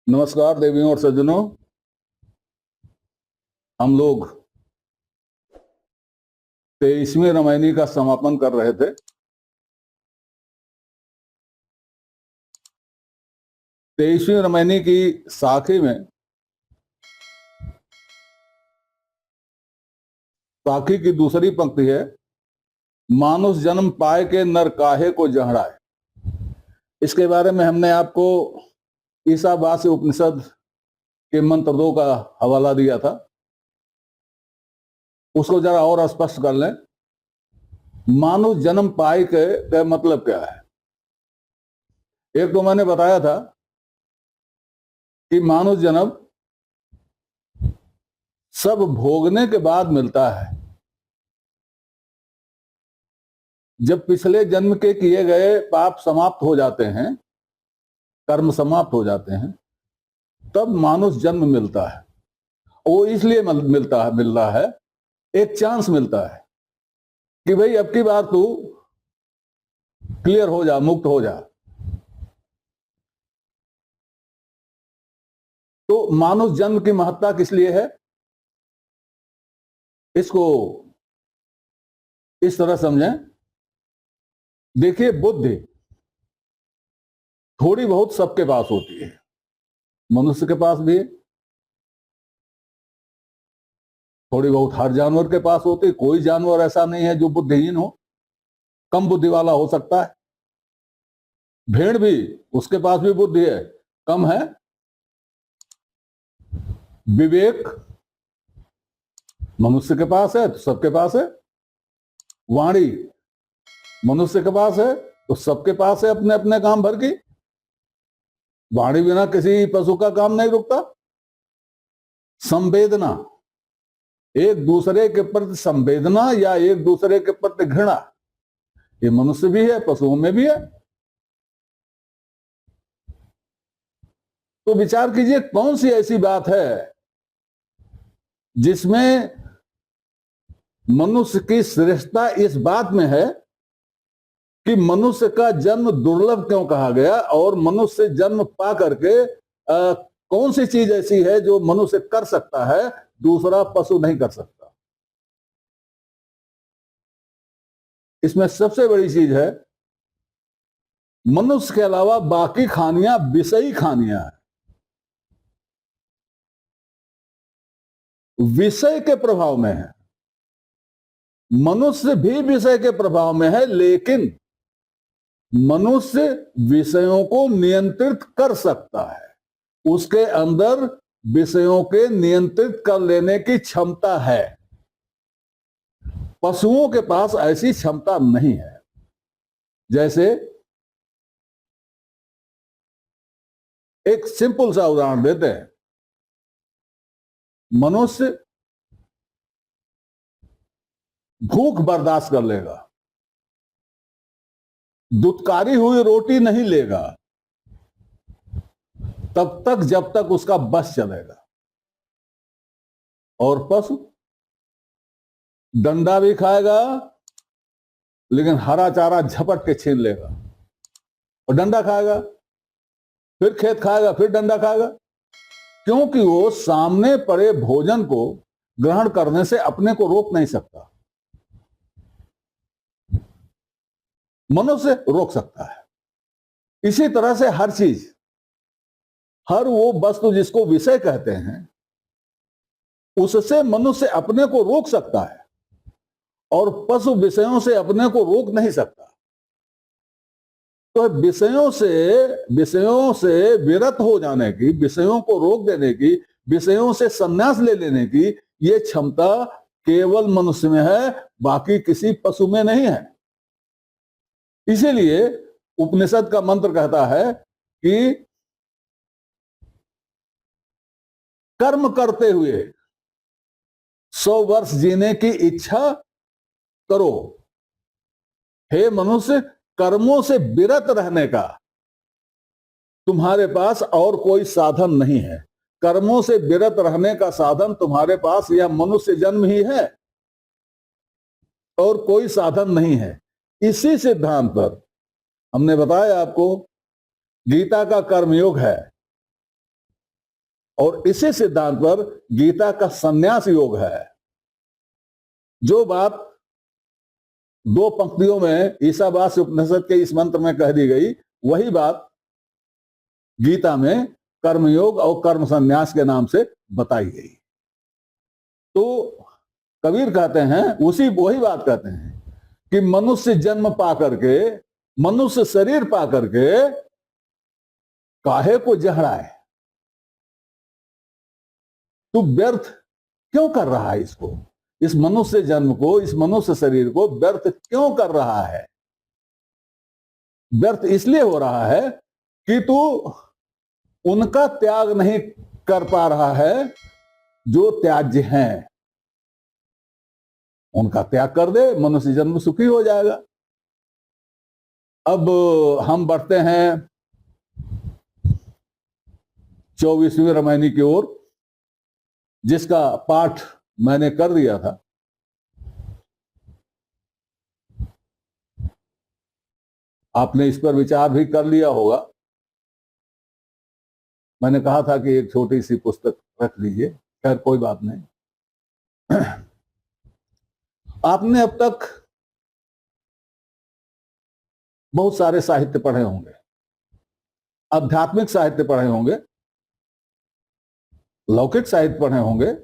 नमस्कार देवियों और सज्जनों। हम लोग 23वीं रामायणी का समापन कर रहे थे। 23वीं रामायणी की साखी में साखी की दूसरी पंक्ति है, मानुष जन्म पाए के नर काहे को जहड़ाए। इसके बारे में हमने आपको ईशावास्य उपनिषद के मंत्र 2 का हवाला दिया था। उसको जरा और स्पष्ट कर लें। मानुष जन्म पाए के मतलब क्या है? एक तो मैंने बताया था कि मानुष जन्म सब भोगने के बाद मिलता है। जब पिछले जन्म के किए गए पाप समाप्त हो जाते हैं, कर्म समाप्त हो जाते हैं, तब मानुष जन्म मिलता है। वो इसलिए मिल रहा है, एक चांस मिलता है कि भाई अब की बार तू क्लियर हो जा, मुक्त हो जा। तो मानुष जन्म की महत्ता किस लिए है, इसको इस तरह समझें। देखिए, बुद्धि थोड़ी बहुत सबके पास होती है, मनुष्य के पास भी है, थोड़ी बहुत हर जानवर के पास होती है। कोई जानवर ऐसा नहीं है जो बुद्धिहीन हो, कम बुद्धि वाला हो सकता है। भेड़ भी, उसके पास भी बुद्धि है, कम है। विवेक मनुष्य के पास है तो सबके पास है। वाणी मनुष्य के पास है तो सबके पास है, अपने अपने काम भर की। वाणी बिना किसी पशु का काम नहीं रुकता। संवेदना, एक दूसरे के प्रति संवेदना या एक दूसरे के प्रति घृणा, ये मनुष्य भी है, पशुओं में भी है। तो विचार कीजिए, कौन सी ऐसी बात है जिसमें मनुष्य की श्रेष्ठता इस बात में है कि मनुष्य का जन्म दुर्लभ क्यों कहा गया, और मनुष्य जन्म पा करके कौन सी चीज ऐसी है जो मनुष्य कर सकता है, दूसरा पशु नहीं कर सकता। इसमें सबसे बड़ी चीज है, मनुष्य के अलावा बाकी खानियां विषयी खानियां हैं, विषय के प्रभाव में है। मनुष्य भी विषय के प्रभाव में है, लेकिन मनुष्य विषयों को नियंत्रित कर सकता है। उसके अंदर विषयों के नियंत्रित कर लेने की क्षमता है। पशुओं के पास ऐसी क्षमता नहीं है। जैसे एक सिंपल सा उदाहरण देते हैं। मनुष्य भूख बर्दाश्त कर लेगा, दुत्कारी हुई रोटी नहीं लेगा तब तक जब तक उसका बस चलेगा। और पशु डंडा भी खाएगा, लेकिन हरा चारा झपट के छीन लेगा और डंडा खाएगा, फिर खेत खाएगा, फिर डंडा खाएगा, क्योंकि वो सामने पड़े भोजन को ग्रहण करने से अपने को रोक नहीं सकता। मनुष्य रोक सकता है। इसी तरह से हर चीज, हर वो वस्तु जिसको विषय कहते हैं, उससे मनुष्य अपने को रोक सकता है, और पशु विषयों से अपने को रोक नहीं सकता। तो विषयों से विरत हो जाने की, विषयों को रोक देने की, विषयों से संन्यास ले लेने की ये क्षमता केवल मनुष्य में है, बाकी किसी पशु में नहीं है। इसीलिए उपनिषद का मंत्र कहता है कि कर्म करते हुए 100 वर्ष जीने की इच्छा करो। हे मनुष्य, कर्मों से विरत रहने का तुम्हारे पास और कोई साधन नहीं है। कर्मों से विरत रहने का साधन तुम्हारे पास यह मनुष्य जन्म ही है, और कोई साधन नहीं है। इसी सिद्धांत पर हमने बताया आपको, गीता का कर्मयोग है। और इसी सिद्धांत पर गीता का संन्यास योग है। जो बात 2 पंक्तियों में ईशावास्य उपनिषद के इस मंत्र में कह दी गई, वही बात गीता में कर्मयोग और कर्म संन्यास के नाम से बताई गई। तो कबीर कहते हैं, वही बात कहते हैं कि मनुष्य जन्म पा करके, मनुष्य शरीर पा करके काहे को जहराए, तू व्यर्थ क्यों कर रहा है इसको, इस मनुष्य जन्म को, इस मनुष्य शरीर को व्यर्थ क्यों कर रहा है? व्यर्थ इसलिए हो रहा है कि तू उनका त्याग नहीं कर पा रहा है जो त्याज्य हैं। उनका त्याग कर दे, मनुष्य जन्म सुखी हो जाएगा। अब हम बढ़ते हैं 24वीं रामायणी की ओर, जिसका पाठ मैंने कर दिया था। आपने इस पर विचार भी कर लिया होगा। मैंने कहा था कि एक छोटी सी पुस्तक रख लीजिए, खैर कोई बात नहीं। आपने अब तक बहुत सारे साहित्य पढ़े होंगे, आध्यात्मिक साहित्य पढ़े होंगे, लौकिक साहित्य पढ़े होंगे।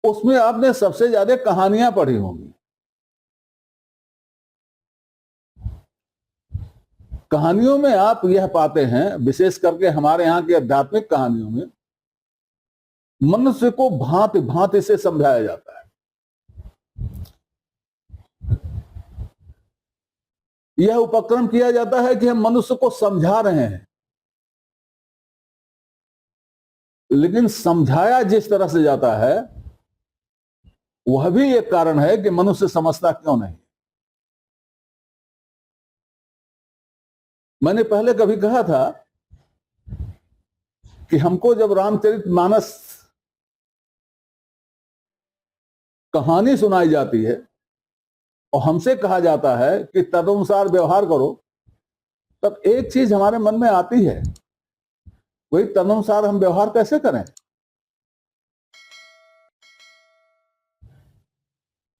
उसमें आपने सबसे ज्यादा कहानियां पढ़ी होंगी। कहानियों में आप यह पाते हैं, विशेष करके हमारे यहां की आध्यात्मिक कहानियों में, मनुष्य को भांति भांति से समझाया जाता है। यह उपक्रम किया जाता है कि हम मनुष्य को समझा रहे हैं, लेकिन समझाया जिस तरह से जाता है वह भी एक कारण है कि मनुष्य समझता क्यों नहीं। मैंने पहले कभी कहा था कि हमको जब रामचरितमानस कहानी सुनाई जाती है और हमसे कहा जाता है कि तदनुसार व्यवहार करो, तब एक चीज हमारे मन में आती है, वही तदनुसार हम व्यवहार कैसे करें?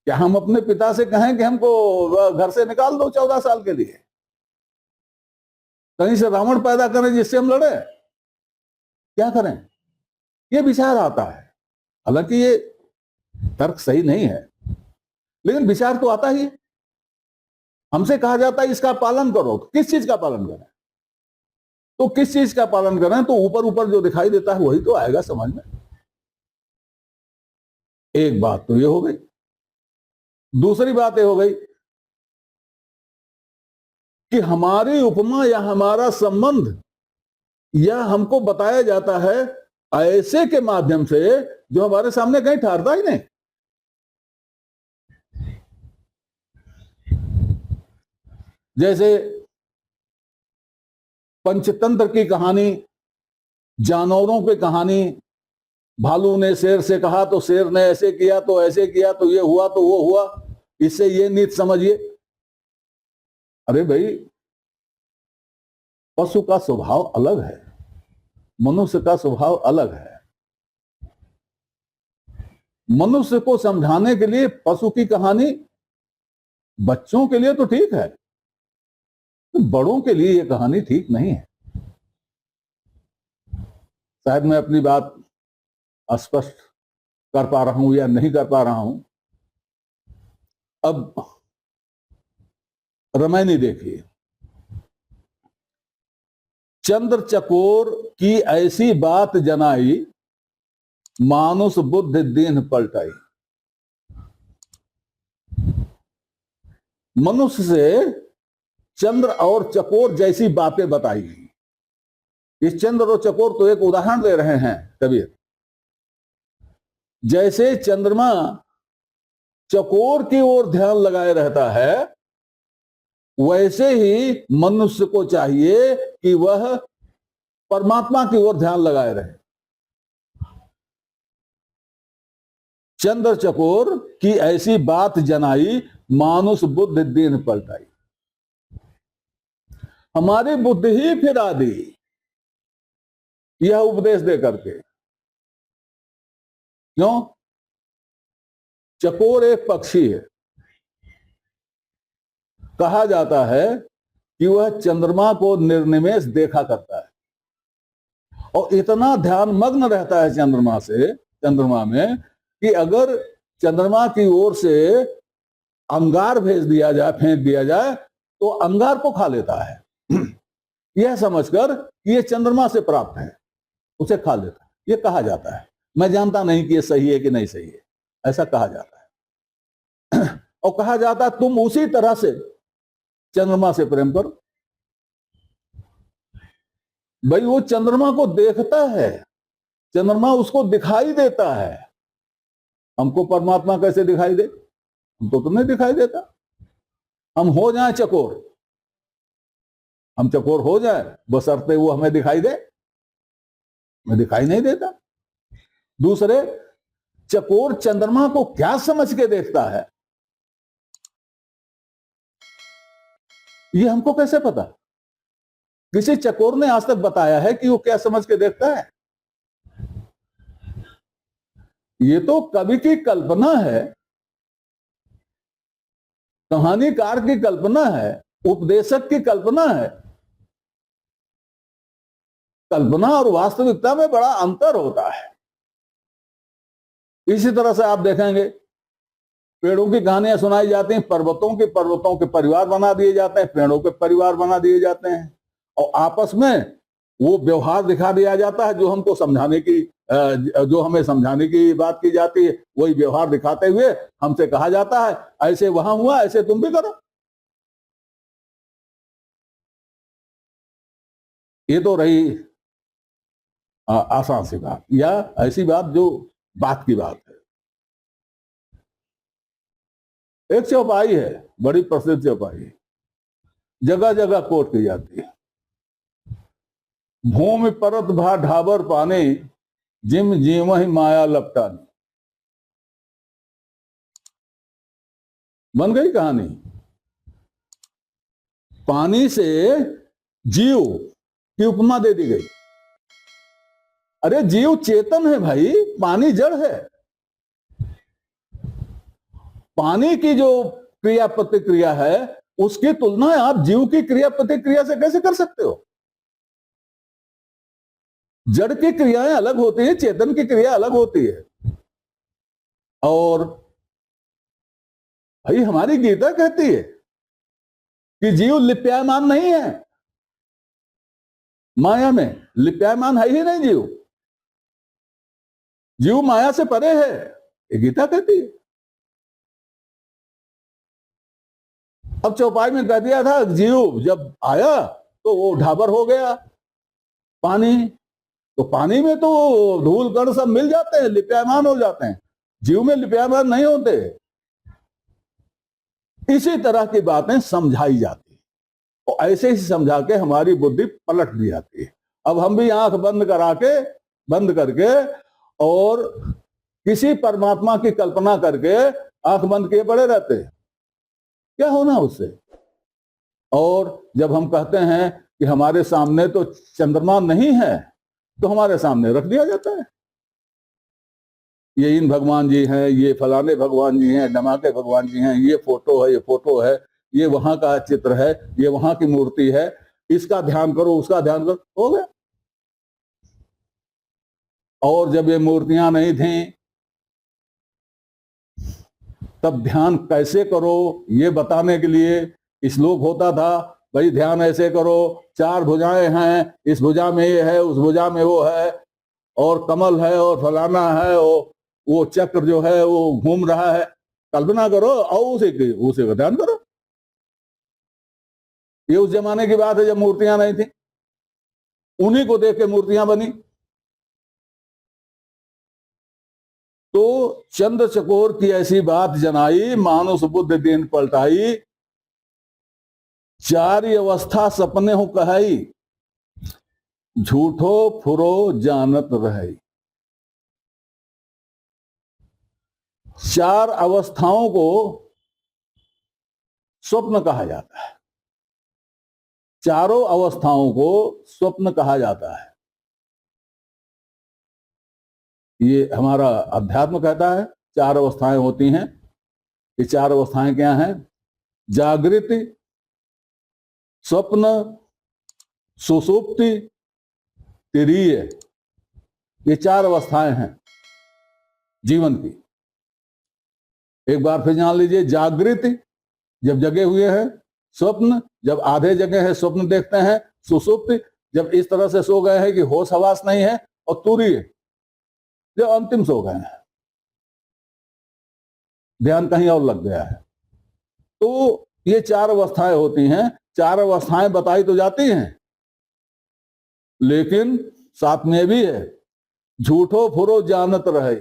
क्या हम अपने पिता से कहें कि हमको घर से निकाल दो 14 साल के लिए, कहीं से रावण पैदा करें जिससे हम लड़े? क्या करें? ये विचार आता है। हालांकि ये तर्क सही नहीं है, लेकिन विचार तो आता ही है। हमसे कहा जाता है इसका पालन करो, किस चीज का पालन करें? तो किस चीज का पालन करें? तो ऊपर ऊपर जो दिखाई देता है वही तो आएगा समझ में। एक बात तो ये हो गई। दूसरी बात ये हो गई कि हमारी उपमा या हमारा संबंध यह हमको बताया जाता है ऐसे के माध्यम से जो हमारे सामने कहीं ठहरता ही नहीं। जैसे पंचतंत्र की कहानी, जानवरों की कहानी, भालू ने शेर से कहा तो शेर ने ऐसे किया तो ऐसे किया तो ये हुआ तो वो हुआ, इससे ये नीति समझिए। अरे भाई, पशु का स्वभाव अलग है, मनुष्य का स्वभाव अलग है। मनुष्य को समझाने के लिए पशु की कहानी बच्चों के लिए तो ठीक है, तो बड़ों के लिए यह कहानी ठीक नहीं है। शायद मैं अपनी बात स्पष्ट कर पा रहा हूं या नहीं कर पा रहा हूं। अब रामायणी देखिए, चंद्र चकोर की ऐसी बात जनाई, मानुष बुद्धि दीन पलटाई। मनुष्य से चंद्र और चकोर जैसी बातें बताई गई। इस चंद्र और चकोर तो एक उदाहरण ले रहे हैं कबीर। जैसे चंद्रमा चकोर की ओर ध्यान लगाए रहता है, वैसे ही मनुष्य को चाहिए कि वह परमात्मा की ओर ध्यान लगाए रहे। चंद्र चकोर की ऐसी बात जनाई, मानुष बुद्धि दीन पलटाई। हमारी बुद्धि ही फिरा दी। यह उपदेश दे करके। क्यों? चकोर एक पक्षी है, कहा जाता है कि वह चंद्रमा को निर्निमेष देखा करता है और इतना ध्यान मग्न रहता है चंद्रमा में कि अगर चंद्रमा की ओर से अंगार भेज दिया जाए, फेंक दिया जाए, तो अंगार को खा लेता है यह समझकर कि यह चंद्रमा से प्राप्त है, उसे खा लेता है। यह कहा जाता है, मैं जानता नहीं कि यह सही है कि नहीं सही है, ऐसा कहा जाता है और कहा जाता है तुम उसी तरह से चंद्रमा से प्रेम करो। भाई वो चंद्रमा को देखता है, चंद्रमा उसको दिखाई देता है। हमको परमात्मा कैसे दिखाई दे? हमको तो नहीं दिखाई देता। हम हो जाएं चकोर, हम चकोर हो जाए बशर्ते वो हमें दिखाई दे, हमें दिखाई नहीं देता। दूसरे, चकोर चंद्रमा को क्या समझ के देखता है, ये हमको कैसे पता? किसी चकोर ने आज तक बताया है कि वो क्या समझ के देखता है? ये तो कवि की कल्पना है, कहानीकार की कल्पना है, उपदेशक की कल्पना है। कल्पना और वास्तविकता में बड़ा अंतर होता है। इसी तरह से आप देखेंगे पेड़ों की कहानियां सुनाई जाती हैं, पर्वतों के परिवार बना दिए जाते हैं, पेड़ों के परिवार बना दिए जाते हैं और आपस में वो व्यवहार दिखा दिया जाता है जो हमको समझाने की, जो हमें समझाने की बात की जाती है, वही व्यवहार दिखाते हुए हमसे कहा जाता है ऐसे वहां हुआ, ऐसे तुम भी करो। ये तो रही आसान सी बात, या ऐसी बात जो बात की बात है। एक चौपाई है, बड़ी प्रसिद्ध चौपाई, जगह जगह कोट की जाती है। भूमि परत भा ढाबर पाने, जिम जीव ही माया लपटानी। बन गई कहानी। पानी से जीव की उपमा दे दी गई। अरे जीव चेतन है भाई, पानी जड़ है। पानी की जो क्रिया प्रतिक्रिया है उसकी तुलना आप जीव की क्रिया प्रतिक्रिया से कैसे कर सकते हो? जड़ की क्रियाएं अलग होती है, चेतन की क्रिया अलग होती है। और भाई हमारी गीता कहती है कि जीव लिप्यायमान नहीं है, माया में लिप्यायमान है ही नहीं जीव, जीव माया से परे है, ये गीता कहती है। अब चौपाई में कह दिया था जीव जब आया तो वो ढाबर हो गया पानी, तो पानी में तो धूल कण सब मिल जाते हैं, लिप्यायमान हो जाते हैं, जीव में लिप्यायमान नहीं होते। इसी तरह की बातें समझाई जाती है और ऐसे ही समझा के हमारी बुद्धि पलट दी जाती है। अब हम भी आंख बंद करके और किसी परमात्मा की कल्पना करके आंख बंद किए पड़े रहते हैं। क्या होना उससे? और जब हम कहते हैं कि हमारे सामने तो चंद्रमा नहीं है, तो हमारे सामने रख दिया जाता है, ये इन भगवान जी हैं, ये फलाने भगवान जी हैं, ढमाके भगवान जी हैं, ये फोटो है, ये वहां का चित्र है, ये वहां की मूर्ति है, इसका ध्यान करो, उसका ध्यान करो, हो गया। और जब ये मूर्तियां नहीं थी तब ध्यान कैसे करो ये बताने के लिए श्लोक होता था, भाई ध्यान ऐसे करो, 4 भुजाएं हैं, इस भुजा में ये है, उस भुजा में वो है, और कमल है और फलाना है, और वो चक्र जो है वो घूम रहा है, कल्पना करो और उसे का ध्यान करो। ये उस जमाने की बात है जब मूर्तियां नहीं थी, उन्हीं को देख के मूर्तियां बनी। तो चंद्र चकोर की ऐसी बात जनाई, मानुष बुद्ध दीन पलटाई, 4 अवस्था सपने हो कहाई, झूठो फुरो जानत रहे। 4 अवस्थाओं को स्वप्न कहा जाता है, चारों अवस्थाओं को स्वप्न कहा जाता है। ये हमारा अध्यात्म कहता है 4 अवस्थाएं होती हैं। ये 4 अवस्थाएं क्या हैं? जागृति, स्वप्न, सुषुप्ति, तुरीय। ये 4 अवस्थाएं हैं जीवन की। एक बार फिर जान लीजिए, जागृति जब जगे हुए हैं, स्वप्न जब आधे जगे हैं स्वप्न देखते हैं, सुषुप्ति जब इस तरह से सो गए हैं कि होश हवास नहीं है, और तुरीय जब अंतिम सो गए हैं, ध्यान कहीं और लग गया है। तो ये 4 अवस्थाएं होती हैं। 4 अवस्थाएं बताई तो जाती हैं, लेकिन साथ में भी है झूठो फुरो जानत रहे।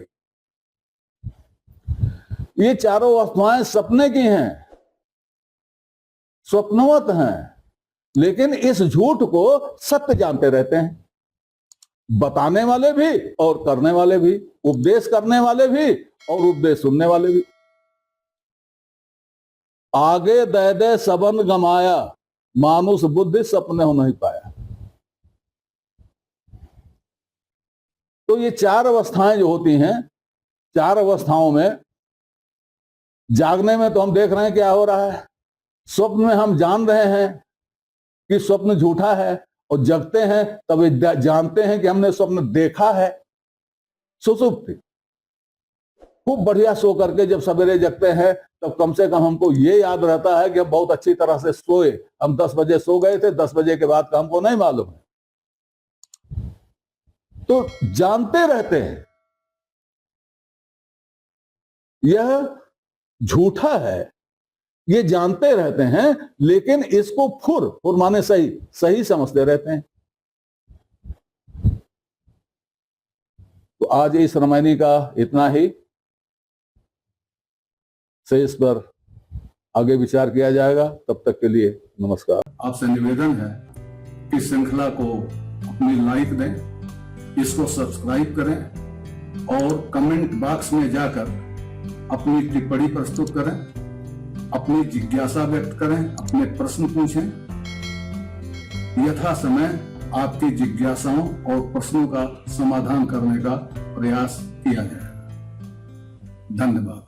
ये 4 अवस्थाएं सपने की हैं, स्वप्नवत हैं, लेकिन इस झूठ को सत्य जानते रहते हैं। बताने वाले भी और करने वाले भी, उपदेश करने वाले भी और उपदेश सुनने वाले भी। आगे दे दे सबन गमाया, मानुष बुद्धि सपने हो नहीं पाया। तो ये 4 अवस्थाएं जो होती हैं, 4 अवस्थाओं में जागने में तो हम देख रहे हैं क्या हो रहा है, स्वप्न में हम जान रहे हैं कि स्वप्न झूठा है, और जगते हैं तब जानते हैं कि हमने स्वप्न देखा है। सुषुप्ति, खूब बढ़िया सो करके जब सवेरे जगते हैं तब कम से कम हमको ये याद रहता है कि हम बहुत अच्छी तरह से सोए। हम 10 बजे सो गए थे, 10 बजे के बाद का हमको नहीं मालूम है। तो जानते रहते हैं यह झूठा है, ये जानते रहते हैं, लेकिन इसको फुर माने सही सही समझते रहते हैं। तो आज इस रामायणी का इतना ही, शेष पर आगे विचार किया जाएगा। तब तक के लिए नमस्कार। आपसे निवेदन है कि श्रृंखला को अपनी लाइक दें, इसको सब्सक्राइब करें और कमेंट बॉक्स में जाकर अपनी टिप्पणी प्रस्तुत करें, अपनी जिज्ञासा व्यक्त करें, अपने प्रश्न पूछें। यथा समय आपकी जिज्ञासाओं और प्रश्नों का समाधान करने का प्रयास किया जाएगा। धन्यवाद।